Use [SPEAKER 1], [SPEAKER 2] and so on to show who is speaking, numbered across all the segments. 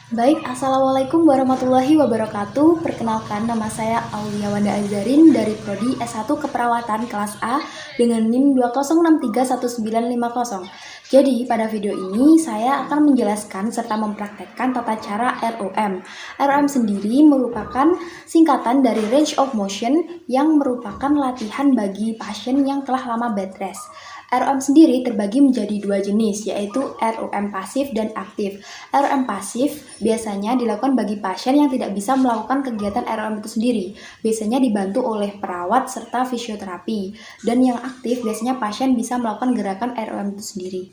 [SPEAKER 1] Baik, Assalamualaikum warahmatullahi wabarakatuh. Perkenalkan, nama saya Aulia Wanda Azarin dari Prodi S1 Keperawatan kelas A dengan NIM 2063190. Jadi, pada video ini saya akan menjelaskan serta mempraktekkan tata cara ROM. ROM sendiri merupakan singkatan dari Range of Motion yang merupakan latihan bagi pasien yang telah lama bed rest. ROM sendiri terbagi menjadi dua jenis, yaitu ROM pasif dan aktif. ROM pasif biasanya dilakukan bagi pasien yang tidak bisa melakukan kegiatan ROM itu sendiri. Biasanya dibantu oleh perawat serta fisioterapi. Dan yang aktif biasanya pasien bisa melakukan gerakan ROM itu sendiri.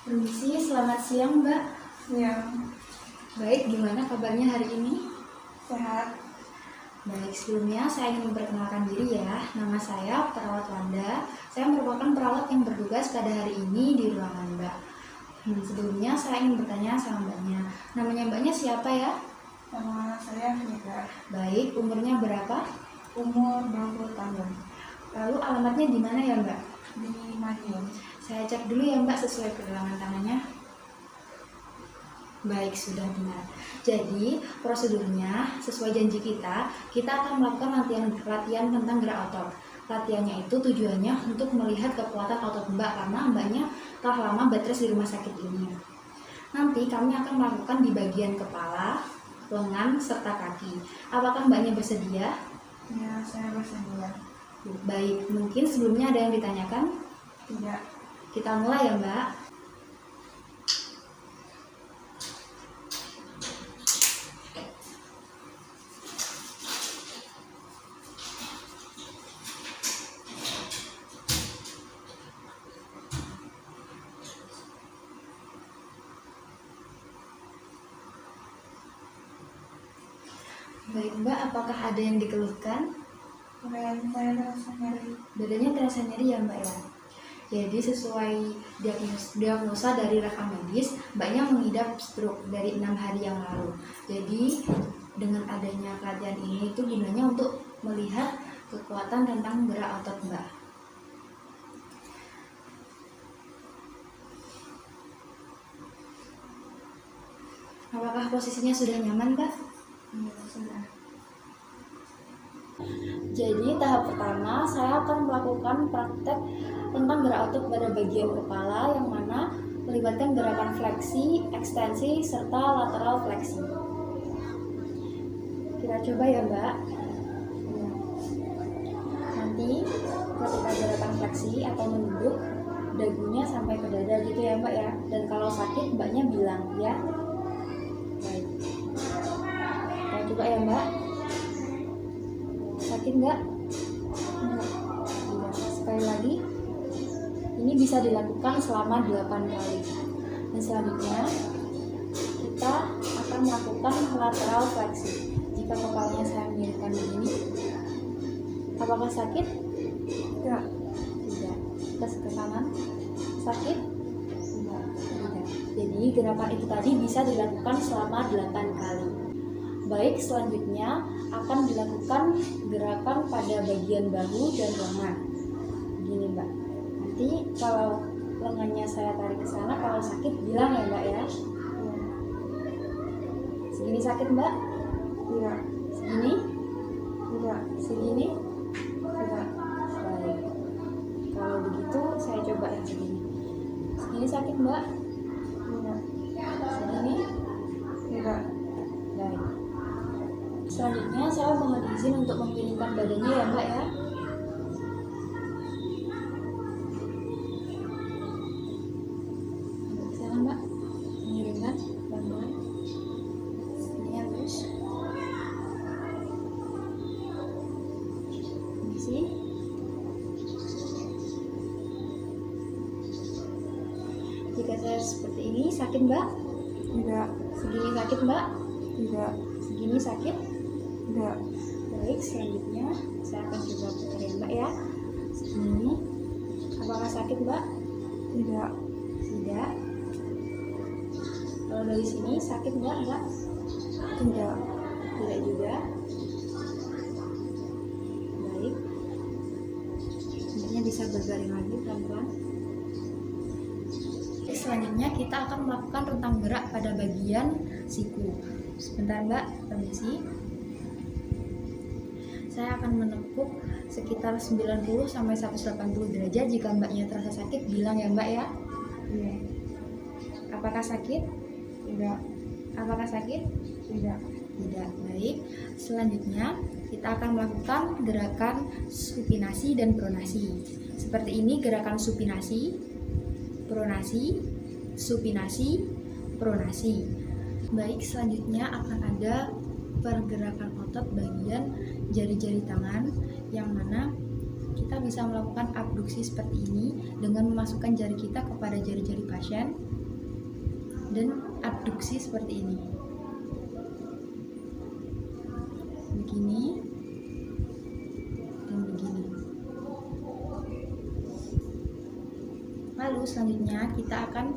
[SPEAKER 1] Permisi, selamat siang Mbak.
[SPEAKER 2] Siang.
[SPEAKER 1] Baik, gimana kabarnya hari ini?
[SPEAKER 2] Sehat.
[SPEAKER 1] Baik, sebelumnya saya ingin memperkenalkan diri ya. Nama saya Perawat Wanda. Saya merupakan perawat yang bertugas pada hari ini di ruangan Mbak. Sebelumnya saya ingin bertanya sama Mbaknya. Namanya Mbaknya siapa ya?
[SPEAKER 2] Nama saya Nida.
[SPEAKER 1] Baik, umurnya berapa?
[SPEAKER 2] Umur 20 tahun.
[SPEAKER 1] Lalu alamatnya di mana ya Mbak?
[SPEAKER 2] Di Madiun.
[SPEAKER 1] Saya cek dulu ya Mbak sesuai pergelangan tangannya. Baik, sudah benar. Jadi, prosedurnya sesuai janji kita akan melakukan latihan tentang gerak otot. Latihannya itu tujuannya untuk melihat kekuatan otot Mbak karena Mbaknya telah lama bed rest di rumah sakit ini. Nanti kami akan melakukan di bagian kepala, lengan, serta kaki. Apakah Mbaknya bersedia?
[SPEAKER 2] Ya, saya bersedia.
[SPEAKER 1] Baik, mungkin sebelumnya ada yang ditanyakan?
[SPEAKER 2] Tidak.
[SPEAKER 1] Kita mulai ya Mbak. Baik Mbak, apakah ada yang dikeluhkan?
[SPEAKER 2] Saya merasa nyeri.
[SPEAKER 1] Badannya terasa nyeri ya Mbak ya? Jadi sesuai diagnosa dari rekam medis, Mbaknya mengidap stroke dari 6 hari yang lalu. Jadi dengan adanya pelatihan ini itu gunanya untuk melihat kekuatan tentang gerak otot Mbak. Apakah posisinya sudah nyaman Mbak?
[SPEAKER 2] Ya, sudah.
[SPEAKER 1] Jadi tahap pertama saya akan melakukan praktek tentang gerak otot pada bagian kepala yang mana melibatkan gerakan fleksi, ekstensi, serta lateral fleksi. Kita coba ya Mbak. Nanti ketika gerakan fleksi atau menunduk, dagunya sampai ke dada gitu ya Mbak ya. Dan kalau sakit Mbaknya bilang ya. Baik. Kita coba ya Mbak. Sakit nggak? Enggak. Sekali lagi. Ini bisa dilakukan selama 8 kali. Dan selanjutnya kita akan melakukan lateral fleksi. Jika kepalanya saya miringkan begini, apakah sakit?
[SPEAKER 2] Tidak.
[SPEAKER 1] Tidak. Kita ke kanan. Sakit?
[SPEAKER 2] Tidak.
[SPEAKER 1] Tidak. Jadi gerakan itu tadi bisa dilakukan selama 8 kali. Baik, selanjutnya akan dilakukan gerakan pada bagian bahu dan lengan. Begini Mbak. Nanti kalau lengannya saya tarik ke sana, kalau sakit bilang ya Mbak ya. Segini sakit Mbak?
[SPEAKER 2] Tidak.
[SPEAKER 1] Segini?
[SPEAKER 2] Tidak.
[SPEAKER 1] Segini?
[SPEAKER 2] Tidak.
[SPEAKER 1] Baik. Kalau begitu saya coba yang segini. Segini sakit Mbak?
[SPEAKER 2] Tidak.
[SPEAKER 1] Segini?
[SPEAKER 2] Tidak.
[SPEAKER 1] Baik. Selanjutnya saya mohon izin untuk memiringkan badannya ya Mbak ya. Sana Mbak, miringkan pelan-pelan. Ini ya terus. Isi. Jika saya seperti ini sakit Mbak?
[SPEAKER 2] Tidak.
[SPEAKER 1] Segini sakit Mbak?
[SPEAKER 2] Tidak.
[SPEAKER 1] Segini sakit?
[SPEAKER 2] Tidak.
[SPEAKER 1] Baik, selanjutnya saya akan coba putar ya Mbak ya. Segini. Apakah sakit Mbak?
[SPEAKER 2] Tidak.
[SPEAKER 1] Tidak. Kalau dari sini sakit Mbak?
[SPEAKER 2] Tidak.
[SPEAKER 1] Tidak juga. Baik. Sebenarnya bisa berbaring lagi pelan-pelan. Selanjutnya kita akan melakukan rentang gerak pada bagian siku. Sebentar Mbak, permisi. Saya akan menekuk sekitar 90 sampai 180 derajat. Jika Mbaknya terasa sakit, bilang ya Mbak ya.
[SPEAKER 2] Iya.
[SPEAKER 1] Apakah sakit?
[SPEAKER 2] Tidak.
[SPEAKER 1] Apakah sakit?
[SPEAKER 2] Tidak.
[SPEAKER 1] Tidak. Baik. Selanjutnya kita akan melakukan gerakan supinasi dan pronasi. Seperti ini gerakan supinasi, pronasi, supinasi, pronasi. Baik, selanjutnya akan ada pergerakan otot bagian jari-jari tangan, yang mana kita bisa melakukan abduksi seperti ini dengan memasukkan jari kita kepada jari-jari pasien dan abduksi seperti ini. Begini dan begini. Lalu selanjutnya kita akan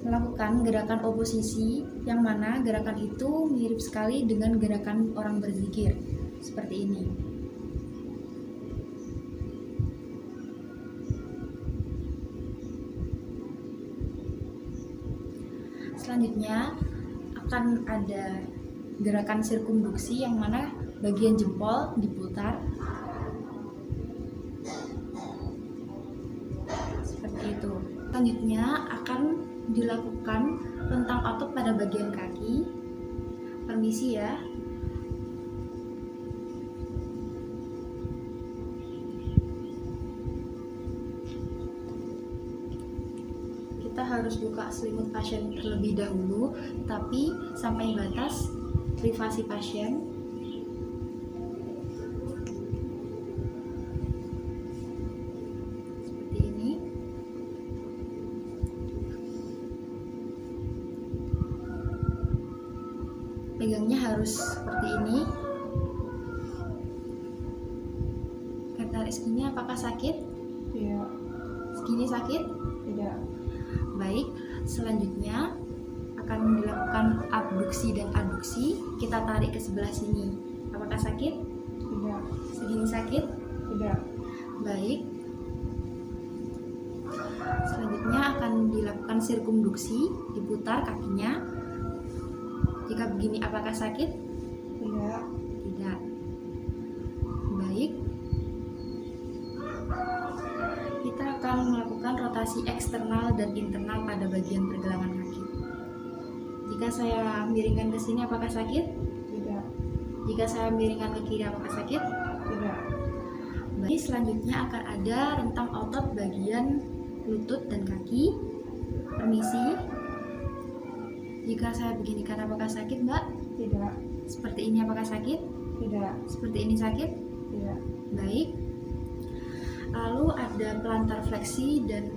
[SPEAKER 1] melakukan gerakan oposisi, yang mana gerakan itu mirip sekali dengan gerakan orang berzikir seperti ini. Selanjutnya akan ada gerakan sirkumduksi, yang mana bagian jempol diputar seperti itu. Selanjutnya akan dilakukan rentang otot pada bagian kaki. Permisi ya. Kita harus buka selimut pasien terlebih dahulu, tapi sampai batas privasi pasien. Seperti ini. Pegangnya harus seperti ini. Karena segini apakah sakit?
[SPEAKER 2] Tidak.
[SPEAKER 1] Segini sakit?
[SPEAKER 2] Tidak.
[SPEAKER 1] Baik, selanjutnya akan dilakukan abduksi dan aduksi. Kita tarik ke sebelah sini. Apakah sakit?
[SPEAKER 2] Tidak.
[SPEAKER 1] Segini sakit?
[SPEAKER 2] Tidak.
[SPEAKER 1] Baik. Selanjutnya akan dilakukan sirkumduksi, diputar kakinya. Jika begini apakah sakit?
[SPEAKER 2] Tidak.
[SPEAKER 1] Tidak. Baik. Kita akan melakukan rotasi eksternal dan internal pada bagian pergelangan kaki. Jika saya miringkan ke sini apakah sakit?
[SPEAKER 2] Tidak.
[SPEAKER 1] Jika saya miringkan ke kiri apakah sakit?
[SPEAKER 2] Tidak.
[SPEAKER 1] Baik, selanjutnya akan ada rentang otot bagian lutut dan kaki. Permisi. Jika saya beginikan apakah sakit Mbak?
[SPEAKER 2] Tidak.
[SPEAKER 1] Seperti ini apakah sakit?
[SPEAKER 2] Tidak.
[SPEAKER 1] Seperti ini sakit?
[SPEAKER 2] Tidak.
[SPEAKER 1] Baik. Lalu ada plantar fleksi dan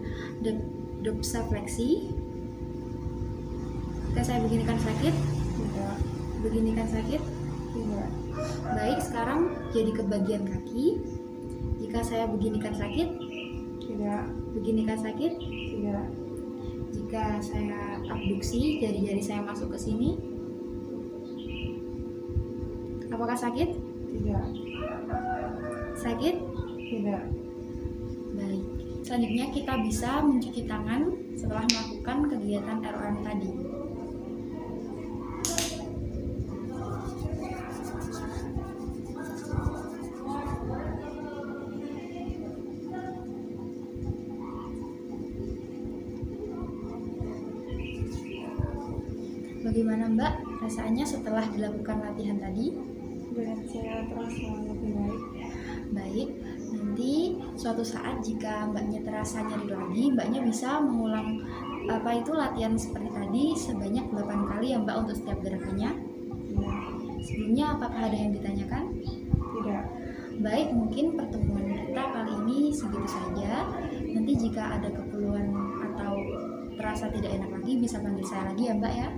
[SPEAKER 1] dorsifleksi. Jika saya beginikan sakit?
[SPEAKER 2] Tidak.
[SPEAKER 1] Beginikan sakit?
[SPEAKER 2] Tidak.
[SPEAKER 1] Baik, sekarang jadi ke bagian kaki. Jika saya beginikan sakit?
[SPEAKER 2] Tidak.
[SPEAKER 1] Beginikan sakit?
[SPEAKER 2] Tidak.
[SPEAKER 1] Jika saya abduksi, jari-jari saya masuk ke sini, apakah sakit?
[SPEAKER 2] Tidak.
[SPEAKER 1] Sakit?
[SPEAKER 2] Tidak.
[SPEAKER 1] Baik. Selanjutnya kita bisa mencuci tangan setelah melakukan kegiatan ROM tadi. Bagaimana Mbak rasanya setelah dilakukan latihan tadi?
[SPEAKER 2] Dan saya terasa lebih baik.
[SPEAKER 1] Baik, nanti suatu saat jika Mbaknya terasa nyeri lagi, Mbaknya bisa mengulang latihan seperti tadi sebanyak 8 kali ya Mbak untuk setiap gerakannya.
[SPEAKER 2] Iya.
[SPEAKER 1] Sebelumnya apakah ada yang ditanyakan?
[SPEAKER 2] Tidak.
[SPEAKER 1] Baik, mungkin pertemuan kita kali ini segitu saja. Nanti jika ada keperluan atau terasa tidak enak lagi bisa panggil saya lagi ya Mbak ya.